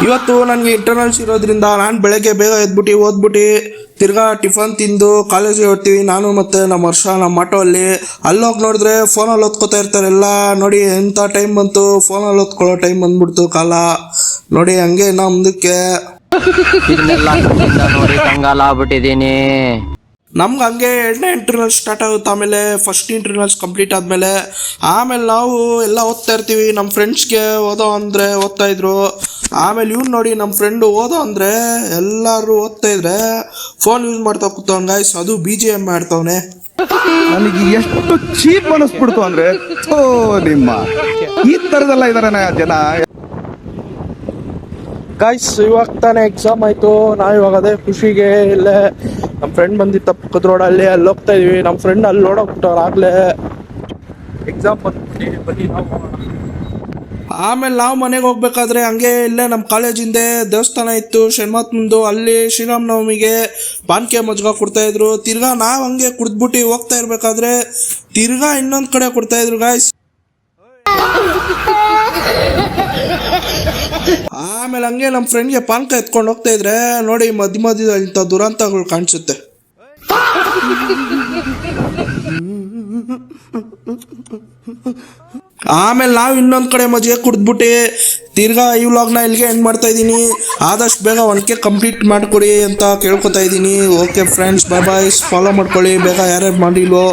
ಇವತ್ತು ನನಗೆ ಇಂಟರ್ನಲ್ಸ್ ಇರೋದ್ರಿಂದ ನಾನು ಬೆಳಗ್ಗೆ ಬೇಗ ಎದ್ಬಿಟ್ಟು ಓದ್ಬಿಟ್ಟು ತಿರ್ಗಾ ಟಿಫನ್ ತಿಂದು ಕಾಲೇಜಿಗೆ ಹೋಗ್ತೀವಿ. ನಾನು ಮತ್ತು ನಮ್ಮ ವರ್ಷ ನಮ್ಮ ಆಟೋ ಅಲ್ಲಿ ಹೋಗಿ ನೋಡಿದ್ರೆ ಫೋನಲ್ಲಿ ಓದ್ಕೋತಾ ಇರ್ತಾರೆ ಎಲ್ಲ. ನೋಡಿ ಎಂಥ ಟೈಮ್ ಬಂತು, ಫೋನಲ್ಲಿ ಓದ್ಕೊಳ್ಳೋ ಟೈಮ್ ಬಂದ್ಬಿಡ್ತು ಕಾಲ ನೋಡಿ. ಹಂಗೆ ನಾ ಮುಂದಕ್ಕೆ ಇದನ್ನೆಲ್ಲ ನೋಡಿ ಕಂಗಾಲ ಆಗ್ಬಿಟ್ಟಿದ್ದೀನಿ. ನಮ್ಗೆ ಹಂಗೆ ಎರಡನೇ ಇಂಟರ್ನಲ್ಸ್ ಸ್ಟಾರ್ಟ್ ಆಗುತ್ತೆ. ಆಮೇಲೆ ಫಸ್ಟ್ ಇಂಟರ್ನಲ್ಸ್ ಕಂಪ್ಲೀಟ್ ಆದಮೇಲೆ ನಾವು ಎಲ್ಲ ಓದ್ತಾ ಇರ್ತೀವಿ. ನಮ್ಮ ಫ್ರೆಂಡ್ಸ್ಗೆ ಓದೋ ಅಂದರೆ ಓದ್ತಾ ಇದ್ರು. ಆಮೇಲೆ ಇವ್ನು ನೋಡಿ ನಮ್ಮ ಫ್ರೆಂಡು ಓದೋ ಅಂದರೆ ಎಲ್ಲರೂ ಓದ್ತಾ ಇದ್ರೆ ಫೋನ್ ಯೂಸ್ ಮಾಡ್ತಾ ಕೂತವ್ನು ಗಾಯ್ಸ್. ಅದು BGM ಮಾಡ್ತವನೆ. ನನಗೆ ಎಷ್ಟು ಚೀಪ್ ಅನಿಸ್ಬಿಡ್ತು ಅಂದ್ರೆ ನಿಮ್ಮ ಈ ಥರದೆಲ್ಲ ಇದಾರೆ ಜನ. ಗಾಯ್ಸ್ ಇವಾಗ ತಾನೇ ಎಕ್ಸಾಮ್ ಆಯಿತು. ಇವಾಗ ಅದೇ ಖುಷಿಗೆ ಇಲ್ಲೇ ನಮ್ಮ ಫ್ರೆಂಡ್ ಬಂದಿದ್ದ ಪಕ್ಕದ ರೋಡಲ್ಲಿ ಅಲ್ಲಿ ಹೋಗ್ತಾ ಇದೀವಿ. ನಮ್ಮ ಫ್ರೆಂಡ್ ಅಲ್ಲಿ ನೋಡೋಗ್ಬಿಟ್ಟವ್ರು ಆಗಲೇ ಎಕ್ಸಾಮ್ ಬಂದ್ಬಿಟ್ಟು ಬನ್ನಿ ನಾವು. ಆಮೇಲೆ ನಾವು ಮನೆಗೆ ಹೋಗ್ಬೇಕಾದ್ರೆ ಹಂಗೆ ಇಲ್ಲೇ ನಮ್ಮ ಕಾಲೇಜಿಂದ ದೇವಸ್ಥಾನ ಇತ್ತು ಶನಿಮಾತ್ಮಂದು. ಅಲ್ಲಿ ಶ್ರೀರಾಮನವಮಿಗೆ ಪಾನ್ಕೆ ಮಜ್ಗ ಕೊಡ್ತಾಯಿದ್ರು. ತಿರ್ಗಾ ನಾವು ಹಂಗೆ ಕುಡಿದ್ಬಿಟ್ಟು ಹೋಗ್ತಾ ಇರ್ಬೇಕಾದ್ರೆ ತಿರ್ಗಾ ಇನ್ನೊಂದು ಕಡೆ ಕೊಡ್ತಾಯಿದ್ರು ಗಾಯ್ಸ್. ಆಮೇಲೆ ಹಂಗೆ ನಮ್ಮ ಫ್ರೆಂಡ್ಗೆ ಪಾನ್ಕ ಎತ್ಕೊಂಡು ಹೋಗ್ತಾ ಇದ್ರೆ ನೋಡಿ ಮಧ್ಯದಲ್ಲಿ ಇಂಥ ದುರಂತಗಳು ಕಾಣಿಸುತ್ತೆ. ಆಮೇಲೆ ನಾವು ಇನ್ನೊಂದು ಕಡೆ ಮಜ್ಜಿಗೆ ಕುಡಿದ್ಬಿಟ್ಟು ತಿರ್ಗಾ ಈ ವ್ಲಾಗ್ನ ಇಲ್ಲಿಗೆ ಎಂಡ್ ಮಾಡ್ತಾ ಇದ್ದೀನಿ. ಆದಷ್ಟು ಬೇಗ 1K ಕಂಪ್ಲೀಟ್ ಮಾಡಿಕೊಡಿ ಅಂತ ಕೇಳ್ಕೊತಾ ಇದ್ದೀನಿ. ಓಕೆ ಫ್ರೆಂಡ್ಸ್, ಬಾಯ್ ಬಾಯ್. ಫಾಲೋ ಮಾಡ್ಕೊಳ್ಳಿ ಬೇಗ ಯಾರ್ಯಾರು ಮಾಡಿಲ್ವೋ.